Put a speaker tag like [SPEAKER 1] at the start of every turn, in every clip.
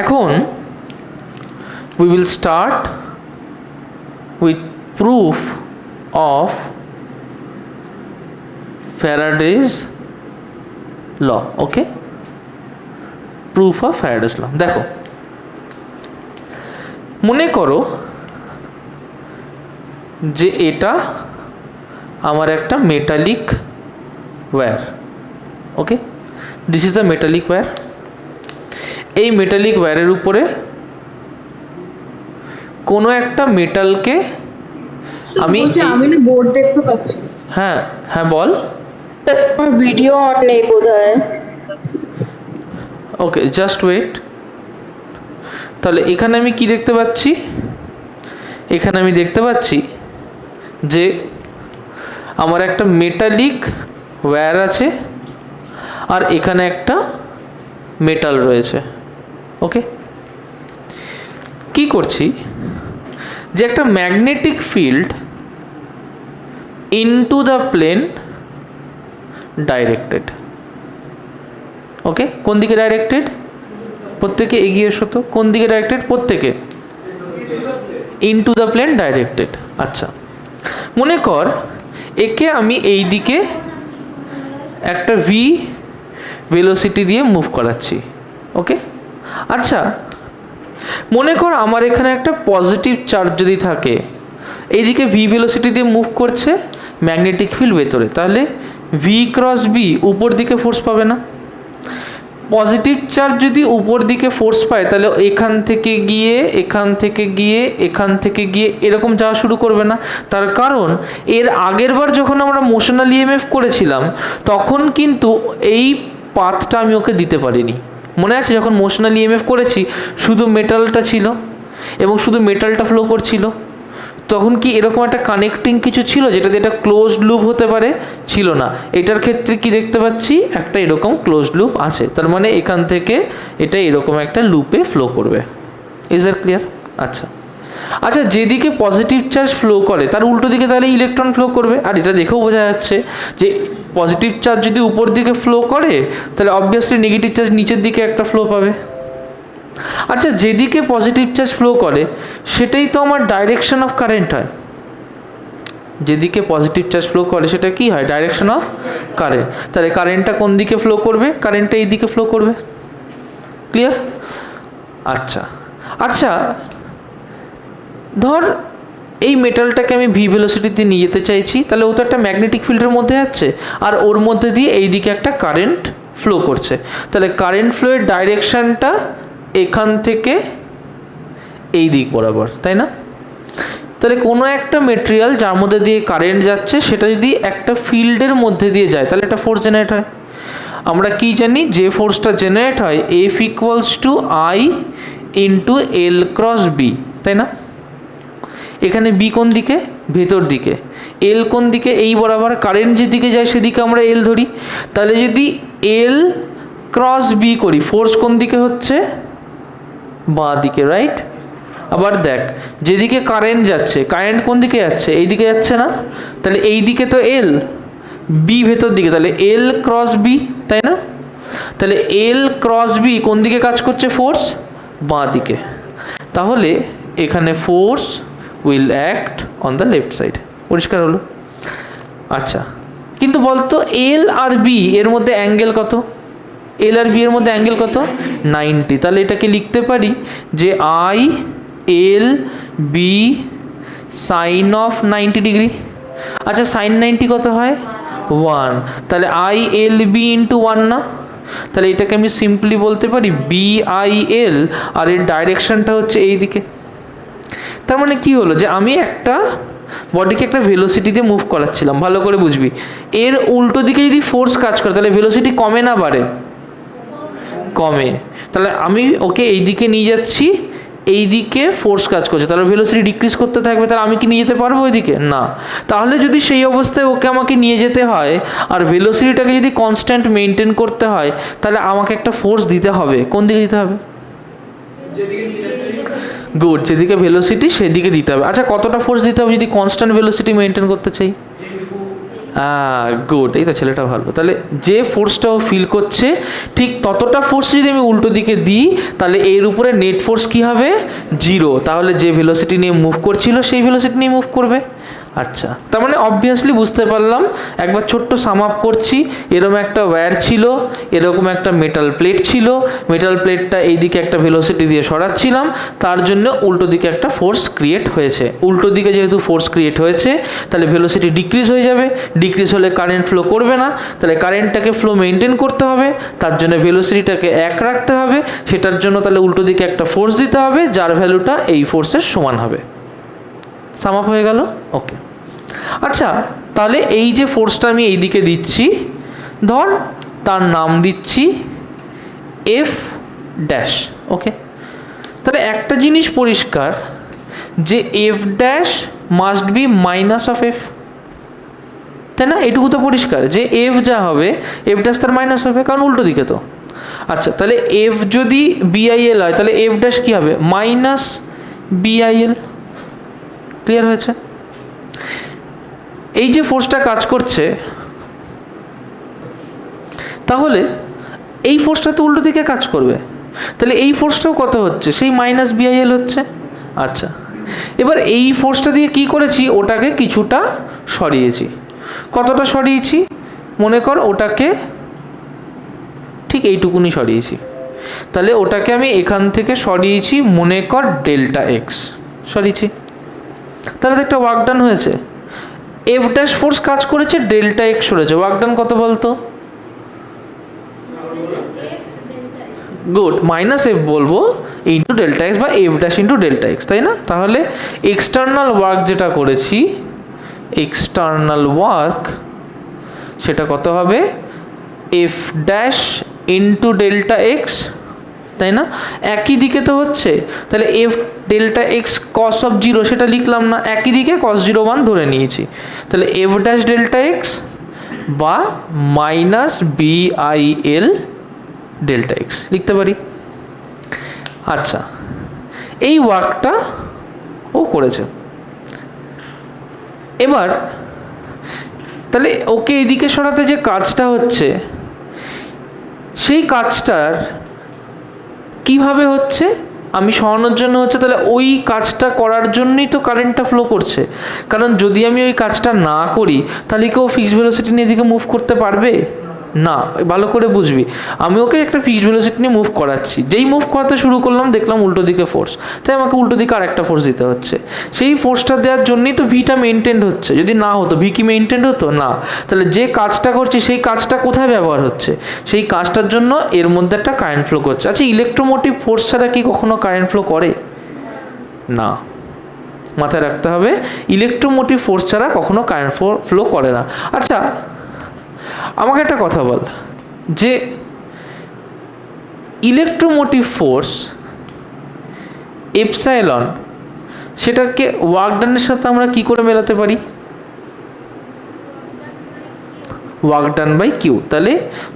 [SPEAKER 1] এখন we will start with proof of Faraday's law. Okay, proof of Faraday's law. দেখো, মনে করো যে এটা আমার একটা metallic wire. Okay, this is a metallic wire. এই মেটালিক ওয়্যারের উপরে কোনো একটা মেটালকে আমি
[SPEAKER 2] না বোর্ড দেখতে পাচ্ছি।
[SPEAKER 1] হ্যাঁ হ্যাঁ বল।
[SPEAKER 2] আমার ভিডিও অন নেই বোধহয়।
[SPEAKER 1] ওকে, জাস্ট ওয়েট। তাহলে এখানে আমি কি দেখতে পাচ্ছি? এখানে আমি দেখতে পাচ্ছি যে আমার একটা মেটালিক ওয়্যার আছে আর এখানে একটা মেটাল রয়েছে। ওকে, কি করছি যে একটা magnetic field into the plane directed. Okay, কোন দিকে ডাইরেক্টেড? প্রত্যেকে এগিয়ে এসো তো। কোন দিকে ডাইরেক্টেড? প্রত্যেকে ইনটু দ্য প্লেন ডাইরেক্টেড। আচ্ছা, মনে কর একে আমি এই দিকে একটা ভি ভেলোসিটি দিয়ে মুভ করাচ্ছি। ওকে, আচ্ছা মনে কর আমার এখানে একটা পজিটিভ চার্জ যদি থাকে, এইদিকে ভি ভেলোসিটি দিয়ে মুভ করছে ম্যাগনেটিক ফিল্ড ভেতরে, তাহলে ভি ক্রস বি উপর দিকে ফোর্স পাবে না? পজিটিভ চার্জ যদি উপর দিকে ফোর্স পায় তাহলে এখান থেকে গিয়ে এখান থেকে গিয়ে এখান থেকে গিয়ে এরকম যাওয়া শুরু করবে না? তার কারণ এর আগের বার যখন আমরা মোশনাল ইএমএফ করেছিলাম তখন কিন্তু এই পাথটা আমি ওকে দিতে পারিনি। মনে আছে যখন মোশনাল ইএমএফ করেছি শুধু মেটালটা ছিল এবং শুধু মেটালটা ফ্লো করছিল, তখন কি এরকম একটা কানেক্টিং কিছু ছিল যেটা দিয়ে এটা ক্লোজড লুপ হতে পারে? ছিল না। এটার ক্ষেত্রে কি দেখতে পাচ্ছি? একটা এরকম ক্লোজড লুপ আছে, তার মানে এখান থেকে এটা এরকম একটা লুপে ফ্লো করবে। Is that clear? আচ্ছা আচ্ছা, যেদিকে পজিটিভ চার্জ ফ্লো করে তার উল্টো দিকে তাহলে ইলেকট্রন ফ্লো করবে। আর এটা দেখেও বোঝা যাচ্ছে যে পজিটিভ চার্জ যদি উপর দিকে ফ্লো করে তাহলে অবভিয়াসলি নেগেটিভ চার্জ নিচের দিকে একটা ফ্লো পাবে। আচ্ছা, যেদিকে পজিটিভ চার্জ ফ্লো করে সেটাই তো আমার ডাইরেকশন অফ কারেন্ট হয়। যেদিকে পজিটিভ চার্জ ফ্লো করে সেটা কি হয়? Direction of current. তাহলে কারেন্টটা কোন দিকে ফ্লো করবে? কারেন্টটা এই দিকে ফ্লো করবে। ক্লিয়ার? আচ্ছা আচ্ছা, ধর এই মেটালটাকে আমি ভি ভেলোসিটিতে নিয়ে যেতে চাইছি, তাহলে ও তো একটা ম্যাগনেটিক ফিল্ডের মধ্যে যাচ্ছে আর ওর মধ্যে দিয়ে এই দিকে একটা কারেন্ট ফ্লো করছে। তাহলে কারেন্ট ফ্লোয়ের ডাইরেকশনটা এখান থেকে এই দিক বরাবর, তাই না? তাহলে কোনো একটা মেটেরিয়াল যার মধ্যে দিয়ে কারেন্ট যাচ্ছে সেটা যদি একটা ফিল্ডের মধ্যে দিয়ে যায় তাহলে একটা ফোর্স জেনারেট হয়। আমরা কি জানি? যে ফোর্সটা জেনারেট হয় F equals to I into L cross B, তাই না? এখানে বি কোন দিকে? ভেতর দিকে। এল কোন দিকে? এই বরাবর। কারেন্ট যেদিকে যায় সেদিকে আমরা এল ধরি। তাহলে যদি এল ক্রস বি করি ফোর্স কোন দিকে হচ্ছে? বাঁ দিকে, রাইট? আবার দেখ, যেদিকে কারেন্ট যাচ্ছে, কারেন্ট কোন দিকে যাচ্ছে? এই দিকে যাচ্ছে না? তাহলে এই দিকে তো এল, বি ভেতর দিকে, তাহলে এল ক্রস বি, তাই না? তাহলে এল ক্রস বি কোন দিকে কাজ করছে? ফোর্স বাঁ দিকে। তাহলে এখানে force will act on the left side. পরিষ্কার হলো? আচ্ছা, কিন্তু বলতো এল আর বি এর মধ্যে অ্যাঙ্গেল কত? এল আর বি এর মধ্যে অ্যাঙ্গেল কত? 90। তাহলে এটাকে লিখতে পারি যে I L B sine of 90 degree. আচ্ছা, সাইন 90 কত হয়? 1। তাহলে আই এল বি ইন্টু 1 না? তাহলে এটাকে আমি সিম্পলি বলতে পারি বি আই এল, আর এর ডাইরেকশনটা হচ্ছে এই দিকে। তার মানে কি হলো যে আমি একটা বডিকে একটা ভেলোসিটি দিয়ে মুভ করাচ্ছিলাম। ভালো করে বুঝবি, এর উল্টো দিকে যদি ফোর্স কাজ করে তাহলে ভেলোসিটি কমে না বাড়ে? কমে। তাহলে আমি ওকে এই দিকে নিয়ে যাচ্ছি, এই দিকে ফোর্স কাজ করছে, তাহলে ভেলোসিটি ডিক্রিজ করতে থাকবে। তাহলে আমি কি নিয়ে যেতে পারবো ওইদিকে? না। তাহলে যদি সেই অবস্থায় ওকে আমাকে নিয়ে যেতে হয় আর ভেলোসিটিটাকে যদি কনস্ট্যান্ট মেনটেন করতে হয় তাহলে আমাকে একটা ফোর্স দিতে হবে। কোন দিকে দিতে হবে? গুড, যেদিকে ভেলোসিটি সেদিকে দিতে হবে। আচ্ছা, কতটা ফোর্স দিতে হবে যদি কনস্ট্যান্ট ভেলোসিটি মেনটেন করতে চাই? গুড, এই তো ছেলেটা ভালো। তাহলে যে ফোর্সটা ও ফিল করছে ঠিক ততটা ফোর্স যদি আমি উল্টো দিকে দিই তাহলে এর উপরে নেট ফোর্স কী হবে? 0। তাহলে যে ভেলোসিটি নিয়ে মুভ করছিল সেই ভেলোসিটি নিয়ে মুভ করবে। আচ্ছা, তার মানে অবভিয়াসলি বুঝতে পারলাম। একবার ছোট্ট সাম আপ করছি। এরকম একটা ওয়্যার ছিল, এরকম একটা মেটাল প্লেট ছিল, মেটাল প্লেটটা এইদিকে একটা ভেলোসিটি দিয়ে সরাচ্ছিলাম, তার জন্য উল্টো দিকে একটা ফোর্স ক্রিয়েট হয়েছে। উল্টো দিকে যেহেতু ফোর্স ক্রিয়েট হয়েছে তাহলে ভেলোসিটি ডিক্রিজ হয়ে যাবে, ডিক্রিজ হলে কারেন্ট ফ্লো করবে না, তাহলে কারেন্টটাকে ফ্লো মেনটেন করতে হবে, তার জন্য ভেলোসিটিটাকে 1 রাখতে হবে, সেটার জন্য তাহলে উল্টো দিকে একটা ফোর্স দিতে হবে যার ভ্যালুটা এই ফোর্সের সমান হবে। সাম আপ হয়ে গেল? ওকে। আচ্ছা, তাহলে এই যে ফোর্সটা আমি এই দিকে দিচ্ছি, ধর তার নাম দিচ্ছি এফ ড্যাশ। ওকে, তাহলে একটা জিনিস পরিষ্কার যে F dash must be minus of F, তাই না? এটুকু তো পরিষ্কার যে এফ যা হবে এফ ড্যাশ তার মাইনাস হবে, কারণ উল্টো দিকে তো। আচ্ছা, তাহলে এফ যদি বিআইএল হয় তাহলে এফ ড্যাশ কী হবে? Minus BIL. ক্লিয়ার হয়েছে? এই যে ফোর্সটা কাজ করছে, তাহলে এই ফোর্সটা তো উল্টো দিকে কাজ করবে, তাহলে এই ফোর্সটাও কত হচ্ছে? সেই মাইনাস বিআইএল হচ্ছে। আচ্ছা, এবার এই ফোর্সটা দিয়ে কি করেছি? ওটাকে কিছুটা সরিয়েছি। কতটা সরিয়েছি? মনে কর ওটাকে ঠিক এইটুকুনি সরিয়েছি। তাহলে ওটাকে আমি এখান থেকে সরিয়েছি মনে কর ডেল্টা এক্স সরিয়েছি। তাহলে তো একটা ওয়ার্ক ডান হয়েছে। এফ ড্যাশ ফোর্স কাজ করেছে, ডেল্টা এক্স সরেছে, ওয়ার্ক ডান কত বলতো? গুড, মাইনাস এফ বলবো ইন্টু ডেল্টা এক্স বা F dash into delta x, তাই না? তাহলে এক্সটার্নাল ওয়ার্ক যেটা করেছি, এক্সটার্নাল ওয়ার্ক সেটা কত হবে? F dash into delta x, তাই না? একই দিকে তো হচ্ছে, তাহলে F delta x cos of 0 সেটা লিখলাম না, একই দিকে cos 0 1 ধরে নিয়েছি। তাহলে এফ ড্যাশ ডেল্টা এক্স বা মাইনাস বিআইএল ডেল্টা এক্স লিখতে পারি। আচ্ছা, এই ওয়ার্কটা ও করেছে। এবার তাহলে ওকে এদিকে সরাতে যে কাজটা হচ্ছে সেই কাজটার কিভাবে হচ্ছে? আমি সরানোর জন্য হচ্ছে, তাহলে ওই কাজটা করার জন্যই তো কারেন্টটা ফ্লো করছে। কারণ যদি আমি ওই কাজটা না করি তাহলে কেউ ফিক্সড ভেলোসিটি নিয়ে এদিকে মুভ করতে পারবে না। ভালো করে বুঝবি, আমি ওকে একটা ফিক্সড ভেলোসিটি নিয়ে মুভ করাচ্ছি, যেই মুভ করাতে শুরু করলাম দেখলাম উল্টো দিকে ফোর্স, তাই আমাকে উল্টো দিকে আরেকটা ফোর্স দিতে হচ্ছে। সেই ফোর্সটা দেওয়ার জন্যই তো ভিটা মেনটেন হচ্ছে। যদি না হতো ভি কি মেনটেন হতো না? তাহলে যে কাজটা করছি সেই কাজটা কোথায় ব্যবহার হচ্ছে? সেই কাজটার জন্য এর মধ্যে একটা কারেন্ট ফ্লো করছে। আচ্ছা, ইলেকট্রোমোটিভ ফোর্স ছাড়া কি কখনো কারেন্ট ফ্লো করে? না, মাথায় রাখতে হবে, ইলেকট্রোমোটিভ ফোর্স ছাড়া কখনো কারেন্ট ফ্লো করে না। আচ্ছা, আমাকে একটা কথা বল, যে ইলেকট্রোমোটিভ ফোর্স এপসাইলন সেটাকে ওয়ার্ক ডানের সাথে আমরা কি করে মেলাতে পারি? Work done by Q. তাহলে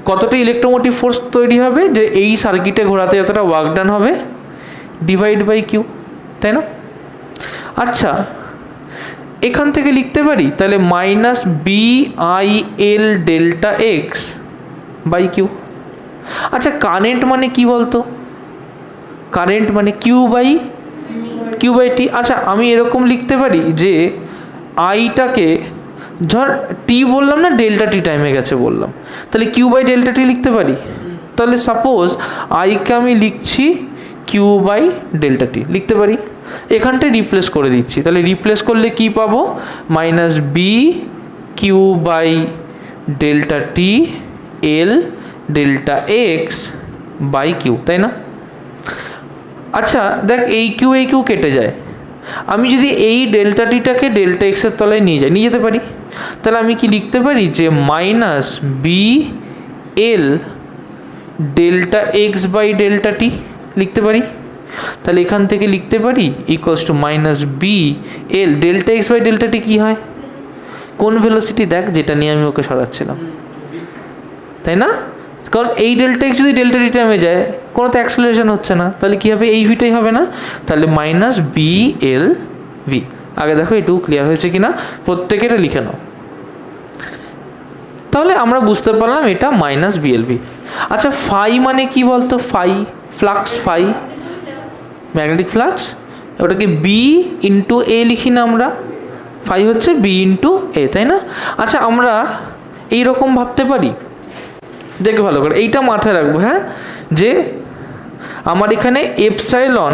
[SPEAKER 1] কতটা ইলেকট্রোমোটিভ ফোর্স তৈরি হবে? যে এই সার্কিটে ঘোরাতে যতটা ওয়ার্ক ডান হবে ডিভাইড বাই কিউ, তাই না? আচ্ছা, এখান থেকে লিখতে পারি তাহলে minus BIL delta X by Q. আচ্ছা, কারেন্ট মানে কি বলতো? কারেন্ট মানে কিউ বাই টি। আচ্ছা, আমি এরকম লিখতে পারি যে আইটাকে ধর টি বললাম না, ডেল্টা টি টাইমে গেছে বললাম, তাহলে কিউ বাই ডেল্টা টি লিখতে পারি। তাহলে সাপোজ আইকে আমি লিখছি কিউ বাই ডেল্টা টি লিখতে পারি। এখানটায় রিপ্লেস করে দিচ্ছি, তাহলে রিপ্লেস করলে কি পাবো? Minus B Q by delta T L delta X by Q, তাই না? আচ্ছা দেখ, এই কিউ কেটে যায়। আমি যদি এই ডেল্টা টিটাকে ডেল্টা এক্সের তলায় নিয়ে যেতে পারি, তাহলে আমি কি লিখতে পারি যে minus B L delta X by delta T লিখতে পারি। তাহলে এখান থেকে লিখতে পারি equals to minus B L delta X by delta T কী হয়? কোন ভেলোসিটি? দেখ, যেটা নিয়ে আমি ওকে সরাচ্ছিলাম, তাই না? কারণ এই ডেল্টা এক্স যদি ডেল্টা টি টাইমে যায় কোনো তো অ্যাক্সেলারেশন হচ্ছে না, তাহলে কী হবে? এই ভিটাই হবে না, তাহলে মাইনাস বি এল ভি। আগে দেখো এটুকু ক্লিয়ার হয়েছে কি না, প্রত্যেকেটা লিখে নাও। তাহলে আমরা বুঝতে পারলাম এটা মাইনাস বিএলভি। আচ্ছা ফাই মানে কি বলতো? Phi flux, phi magnetic flux, ওটাকে বি ইন্টু এ লিখি না আমরা? ফাই হচ্ছে বি ইন্টু এ, তাই না? আচ্ছা আমরা এইরকম ভাবতে পারি, দেখে ভালো করে এইটা মাথায় রাখবো, হ্যাঁ, যে আমার এখানে এপসাইলন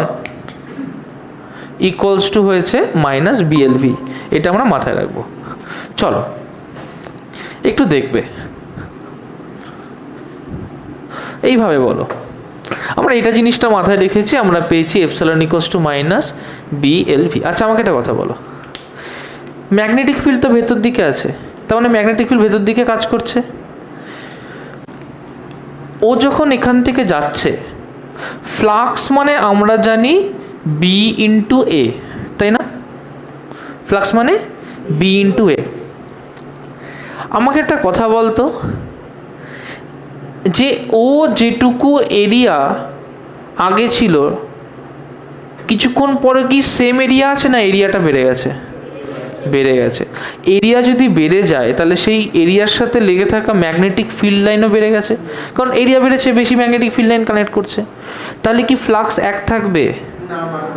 [SPEAKER 1] ইকুয়ালস টু হয়েছে মাইনাস বিএলভি, এটা আমরা মাথায় রাখবো। চলো একটু দেখবে, এইভাবে বলো, আমরা এটা জিনিসটা মাথায় রেখেছি, আমরা পেয়েছি এপসাইলন ইকুয়ালস টু মাইনাস বিএলভি। আচ্ছা আমাকে একটা কথা বলো, ম্যাগনেটিক ফিল্ড তো ভেতর দিকে আছে, তার মানে ম্যাগনেটিক ফিল্ড ভেতর দিকে কাজ করছে। ও যখন এখান থেকে যাচ্ছে, ফ্লাক্স মানে আমরা জানি বি ইন্টু এ, তাই না? ফ্লাক্স মানে বি ইন্টু এ। আমাকে একটা কথা বলতো, যে ও যেটুকু এরিয়া আগে ছিল কিছুক্ষণ পরে কি সেম এরিয়া আছে, না এরিয়াটা বেড়ে গেছে? বেড়ে গেছে। এরিয়া যদি বেড়ে যায় তাহলে সেই এরিয়ার সাথে লেগে থাকা ম্যাগনেটিক ফিল্ড লাইনও বেড়ে গেছে, কারণ এরিয়া বেড়েছে, বেশি ম্যাগনেটিক ফিল্ড লাইন কানেক্ট করছে। তাহলে কি ফ্লাক্স এক থাকবে?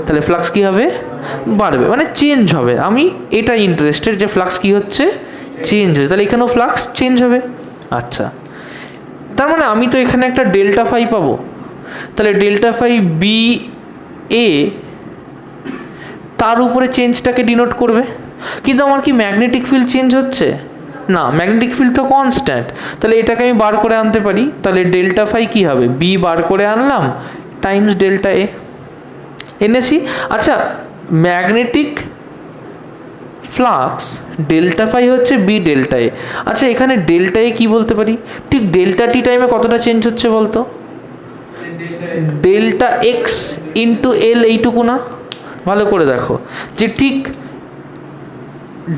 [SPEAKER 1] তাহলে ফ্লাক্স কি হবে? বাড়বে, মানে চেঞ্জ হবে। আমি এটা ইন্টারেস্টেড যে ফ্লাক্স কি হচ্ছে? চেঞ্জ হচ্ছে। তাহলে এখানেও ফ্লাক্স চেঞ্জ হবে। আচ্ছা, তার মানে আমি তো এখানে একটা ডেল্টা ফাই পাবো। তাহলে ডেল্টা ফাই বি এ তার উপরে চেঞ্জটাকে ডিনোট করবে। কিন্তু আমার কি ম্যাগনেটিক ফিল্ড চেঞ্জ হচ্ছে? না, ম্যাগনেটিক ফিল্ড তো কনস্ট্যান্ট। তাহলে এটাকে আমি বার করে আনতে পারি। তাহলে ডেল্টা ফাই কী হবে? বি বার করে আনলাম টাইমস ডেল্টা এ, এনেছি। আচ্ছা, ম্যাগনেটিক ফ্লাক্স ডেল্টা ফাই হচ্ছে বি ডেল্টা এ। আচ্ছা এখানে ডেল্টা এ কী বলতে পারি? ঠিক ডেল্টা টি টাইমে কতটা চেঞ্জ হচ্ছে বলতো? ডেল্টা এক্স ইন্টু এল, এইটুকু না? ভালো করে দেখো যে ঠিক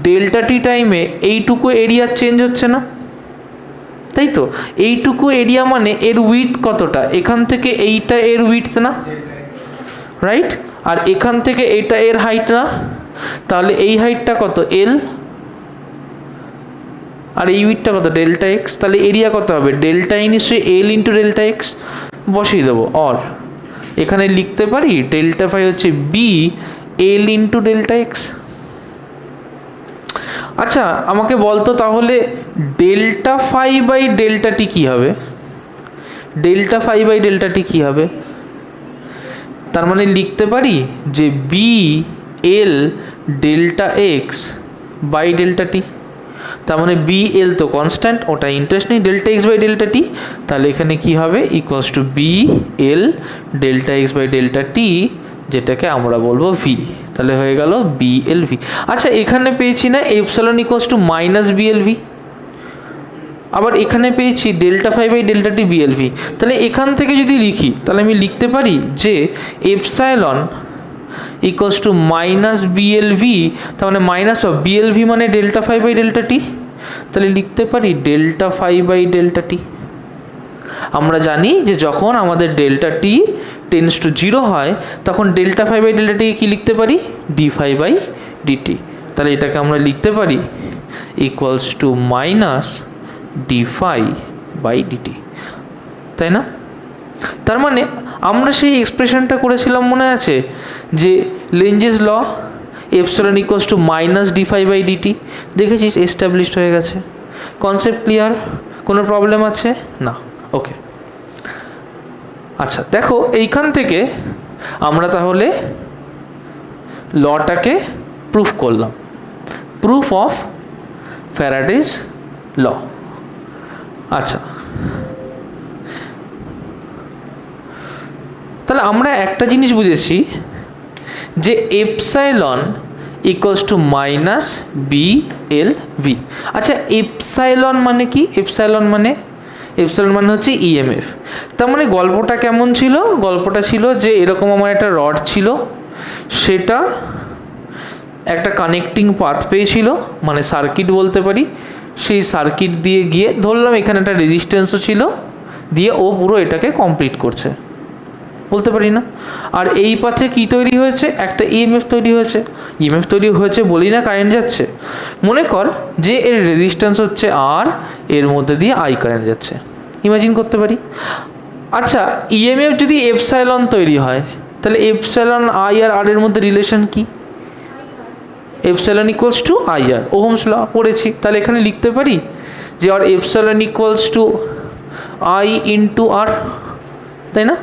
[SPEAKER 1] ডেল্টা টি টাইমে এইটুকু এরিয়া চেঞ্জ হচ্ছে না, তাই তো? এইটুকু এরিয়া মানে এর উইথ কতটা? এখান থেকে এইটা এর উইথ না, রাইট? আর এখান থেকে এটা এর হাইট না? তাহলে এই হাইটটা কত? এল। আর এই উইথটা কত? Delta x. তাহলে এরিয়া কত হবে? ডেল্টা ই নিশ্চয়ই এল ইন্টু ডেল্টা এক্স বসিয়ে দেবো। অর এখানে লিখতে পারি ডেল্টা ফাই হচ্ছে B L into delta X. আচ্ছা আমাকে বলতো তাহলে delta phi by delta T কী হবে? Delta phi by delta T কী হবে? তার মানে লিখতে পারি যে B L delta X by delta T. তার মানে বি এল তো কনস্ট্যান্ট, ওটা ইন্টারেস্ট নেই, delta X by delta T. তাহলে এখানে কি হবে? Equals to B L delta X by delta T, যেটাকে আমরা বলবো ভি। তাহলে হয়ে গেল বি এল ভি। আচ্ছা এখানে পেয়েছি না epsilon equals to minus B L V, আবার এখানে পেয়েছি delta phi by delta T B L V. তাহলে এখান থেকে যদি লিখি তাহলে আমি লিখতে পারি যে epsilon equals to minus BLV, তার মানে মাইনাস অফ বিএলভি মানে delta phi by delta T. তাহলে লিখতে পারি delta phi by delta T. আমরা জানি যে যখন আমাদের delta T tends to zero হয় তখন delta phi by delta T কী লিখতে পারি? D phi by DT. তাহলে এটাকে আমরা লিখতে পারি equals to minus D phi by DT, তাই না? তার মানে আমরা সেই এক্সপ্রেশনটা করেছিলাম, মনে আছে, যে Lenz's law epsilon equals to minus D phi by DT. দেখেছিস এস্টাবলিশড হয়ে গেছে। Concept clear? কোনো প্রবলেম আছে? না, ওকে। আচ্ছা দেখো এইখান থেকে আমরা তাহলে লটাকে প্রুফ করলাম, প্রুফ অফ ফ্যারাডেজ ল। আচ্ছা তাহলে আমরা একটা জিনিস বুঝেছি যে epsilon equals to minus B L V. আচ্ছা এপসাইলন মানে কি? এপসাইলন মানে হচ্ছে ইএমএফ। তার মানে গল্পটা কেমন ছিল? গল্পটা ছিল যে এরকম আমার একটা রড ছিল, সেটা একটা কানেক্টিং পাথ পেয়েছিল, মানে সার্কিট বলতে পারি। সেই সার্কিট দিয়ে গিয়ে ধরলাম এখানে একটা রেজিস্ট্যান্সও ছিল, দিয়ে ও পুরো এটাকে কমপ্লিট করছে। বলতে পারি না। আর এই পাথে কি তৈরি হয়েছে, একটা ইএমএফ তৈরি হয়েছে। ইএমএফ তৈরি হয়েছে বলি না কারেন্ট যাচ্ছে। মনে কর যে এর রেজিস্ট্যান্স হচ্ছে আর, এর মধ্যে দিয়ে আই কারেন্ট যাচ্ছে, ইমাজিন করতে পারি। আচ্ছা, ইএমএফ যদি এপসাইলন তৈরি হয়, তাহলে এপসাইলন আই আর আর এর মধ্যে রিলেশন কি? Epsilon equals to I R, Ohm's law পড়েছি। তাহলে এখানে লিখতে পারি যে আর epsilon equals to I into R, তাই না?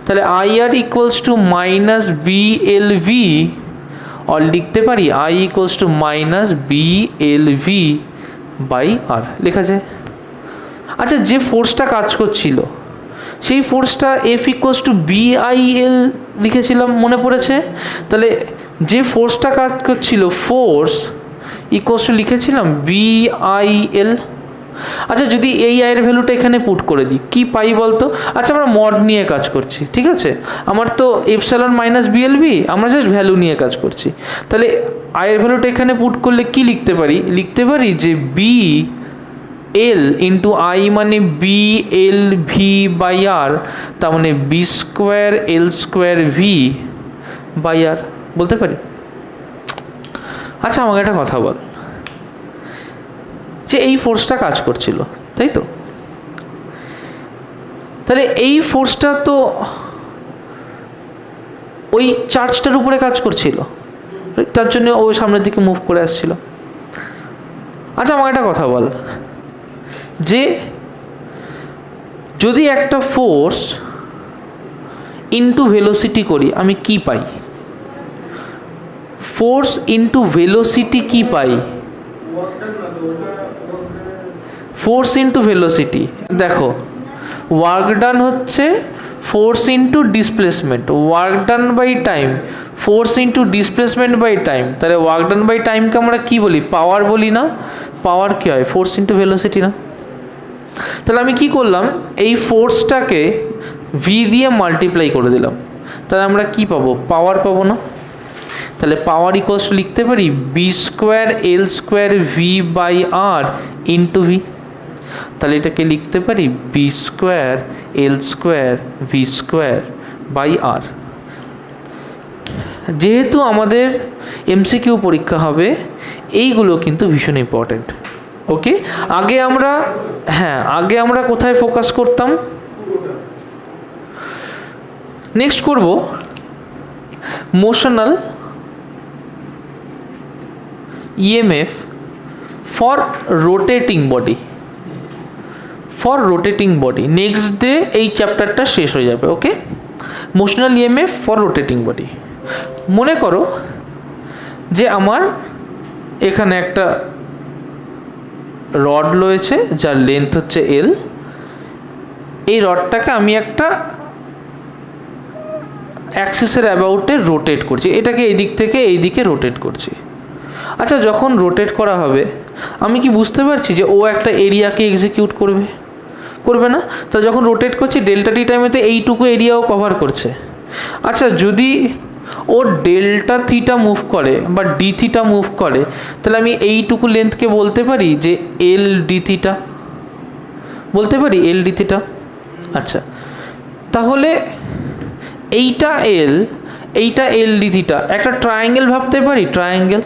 [SPEAKER 1] তাহলে I R equals to minus B L V, আর লিখতে পারি I equals to minus B L V by R, লেখা যায়। আচ্ছা, যে ফোর্সটা কাজ করছিল সেই ফোর্সটা F equals to B I L লিখেছিলাম, মনে পড়েছে? তাহলে যে ফোর্সটা কাজ করছিল, ফোর্স ইকুয়ালস টু লিখেছিলাম বি আই এল। আচ্ছা, যদি এই আয়ের ভ্যালুটা এখানে পুট করে দিই, কি পাই বলতো? আচ্ছা, আমরা মড নিয়ে কাজ করছি, ঠিক আছে? আমার তো এপসাইলন মাইনাস বিএলভি, আমরা জাস্ট ভ্যালু নিয়ে কাজ করছি। তাহলে আয়ের ভ্যালুটা এখানে পুট করলে কি লিখতে পারি? লিখতে পারি যে বি এল ইন্টু আই মানে B L V by R, তার মানে B square L square V by R, বলতে পারি। আচ্ছা, আমাকে একটা কথা বল, যে এই ফোর্সটা কাজ করছিল, তাই তো? তাহলে এই ফোর্সটা তো ওই চার্জটার উপরে কাজ করছিল, তার জন্য ও সামনের দিকে মুভ করে আসছিল। আচ্ছা, আমাকে একটা কথা বল, যে যদি একটা ফোর্স ইনটু ভেলোসিটি করি, আমি কি পাই? ফোর্স ইনটু ভেলোসিটি কি পাই? ফোর্স ইন্টু ভেলোসিটি, দেখো ওয়ার্ক ডান হচ্ছে force into displacement, work done by time, force into displacement by time. তাহলে ওয়ার্ক ডান বাই টাইমকে আমরা কি বলি? পাওয়ার বলি না? পাওয়ার কি হয়? ফোর্স ইন্টু ভেলোসিটি না? তাহলে আমি কি করলাম, এই ফোর্সটাকে ভি দিয়ে মাল্টিপ্লাই করে দিলাম, তাহলে আমরা কি পাবো? পাওয়ার পাবো না? তাহলে পাওয়ার ইকুয়ালস টু লিখতে পারি B square L square V by R into V. তাহলে এটাকে লিখতে পারি B square L square V square by R. যেহেতু আমাদের এমসিকিউ পরীক্ষা হবে, এইগুলো কিন্তু ভীষণ ইম্পর্টেন্ট। ওকে, আগে আমরা কোথায় ফোকাস করতাম? নেক্সট করব motional EMF for rotating body. Next day এই চ্যাপ্টারটা শেষ হয়ে যাবে। Okay, motional EMF for rotating body. মনে করো যে আমার এখানে একটা রড রয়েছে যার লেন্থ হচ্ছে এল। এই রডটাকে আমি একটা অ্যাক্সিসের অ্যাবাউটে রোটেট করছি, এটাকে এই দিক থেকে এই দিকে রোটেট করছি। আচ্ছা, যখন রোটেট করা হবে আমি কি বুঝতে পারছি যে ও একটা এরিয়াকে এক্সিকিউট করবে না? তা যখন রোটেট করছি ডেল্টা টি টাইমেতে এইটুকু এরিয়াও কভার করছে। আচ্ছা, যদি ও ডেল্টা থিটা মুভ করে বা ডি থিটা মুভ করে, তাহলে আমি এইটুকু লেন্থকে বলতে পারি যে এল ডি থিটা, বলতে পারি এল ডি থিটা। আচ্ছা, তাহলে এইটা এল ডি থিটা, একটা ট্রায়াঙ্গেল ভাবতে পারি, ট্রায়াঙ্গেল।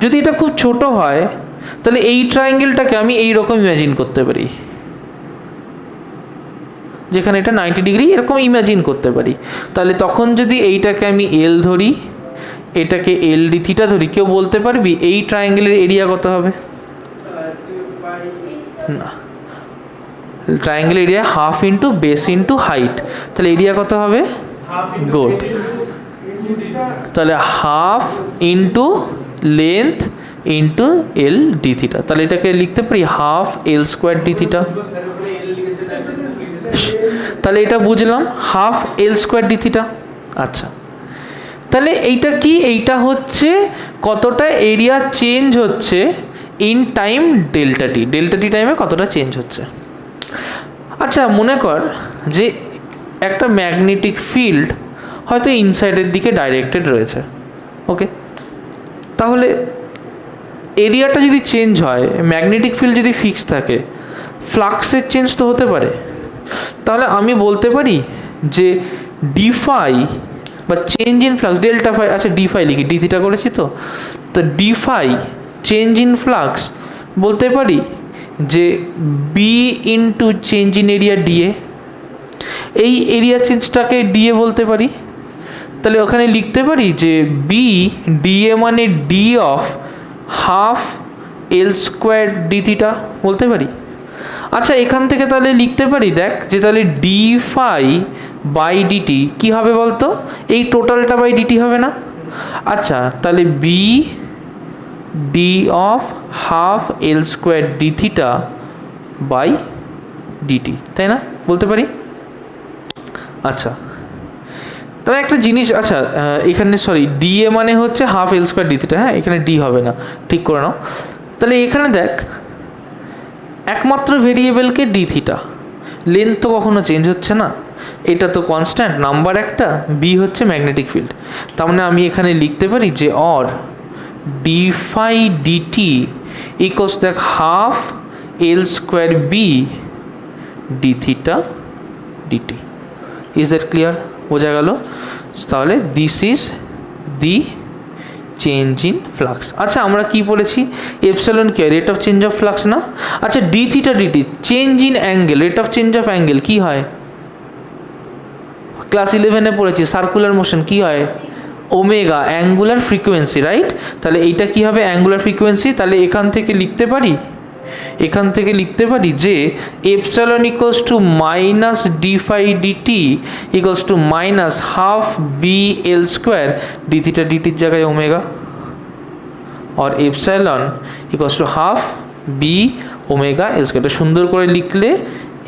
[SPEAKER 1] যদি এটা খুব ছোট হয় তাহলে এই ট্রায়াঙ্গেলটাকে আমি এই রকম ইমাজিন করতে পারি, যেখানে এটা 90 ডিগ্রি এরকম ইমাজিন করতে পারি। তাহলে তখন যদি এইটাকে আমি এল ধরি, এটাকে এল ডি থিটা ধরি, কেউ বলতে পারবি এই ট্রায়াঙ্গেলের এরিয়া কত হবে? না, triangle area half into base into height, তাহলে এরিয়া কত হবে? গুড। তাহলে half into length into L D theta, তাহলে এটাকে লিখতে পারি half L square D theta. তাহলে এটা বুঝলাম, half L square D theta. আচ্ছা, তাহলে এইটা কি? এইটা হচ্ছে কতটা এরিয়া চেঞ্জ হচ্ছে ইন টাইম ডেল্টা টি টাইমে কতটা চেঞ্জ হচ্ছে। আচ্ছা, মনে কর যে একটা ম্যাগনেটিক ফিল্ড হয়তো ইনসাইডের দিকে ডাইরেক্টেড রয়েছে। ওকে, তাহলে এরিয়াটা যদি চেঞ্জ হয়, ম্যাগনেটিক ফিল্ড যদি ফিক্স থাকে, ফ্লাক্সের চেঞ্জ তো হতে পারে। তাহলে আমি বলতে পারি যে ডি ফাই বা change in flux delta phi, আচ্ছা ডি ফাই লিখি, ডি থিটা করেছি তো, তো D phi change in flux বলতে পারি যে B into change in area DA, এই এরিয়া চেঞ্জটাকে ডিএ বলতে পারি। তাহলে ওখানে লিখতে পারি যে বি ডিএ মানে D of half L square D theta বলতে পারি। আচ্ছা এখান থেকে তাহলে লিখতে পারি দেখ যে তাহলে ডি ফাই বাই ডিটি কী হবে বলতো, এই টোটালটা বাই ডিটি হবে না? আচ্ছা তাহলে B D of half L square D theta by DT, তাই না বলতে পারি? আচ্ছা তবে একটা জিনিস, আচ্ছা এখানে সরি ডিএ মানে হচ্ছে half L square D theta, হ্যাঁ এখানে ডি হবে না, ঠিক করে নাও। তাহলে এখানে দেখ একমাত্র ভেরিয়েবলকে ডি থিটা, লেন্থ তো কখনো চেঞ্জ হচ্ছে না, এটা তো কনস্ট্যান্ট নাম্বার একটা, বি হচ্ছে ম্যাগনেটিক ফিল্ড। তার মানে আমি এখানে লিখতে পারি যে or D phi DT equals দেখ half L square B D theta DT. Is that clear? বোঝা গেল? তাহলে this is the change in flux. আচ্ছা আমরা কি বলেছি, এপসাইলন কি হয়, rate of change of flux না? আচ্ছা D theta DT change in angle, rate of change of angle কি হয়? ক্লাস 11-এ পড়েছি সার্কুলার মোশন কি হয়, ওমেগা, অ্যাঙ্গুলার ফ্রিকোয়েন্সি, রাইট? তাহলে এইটা কি হবে, অ্যাঙ্গুলার ফ্রিকোয়েন্সি। তাহলে এখান থেকে লিখতে পারি যে epsilon equals to minus D phi DT equals to minus half B L square D theta ডিটির জায়গায় ওমেগা, আর epsilon equals to half B omega L square. এটা সুন্দর করে লিখলে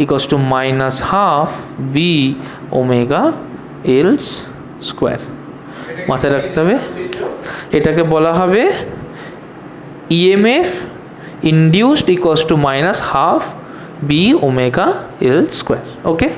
[SPEAKER 1] equals to minus half B omega L square, মাথায় রাখতে হবে। এটাকে বলা হবে EMF induced equals to minus half b omega L square. Okay.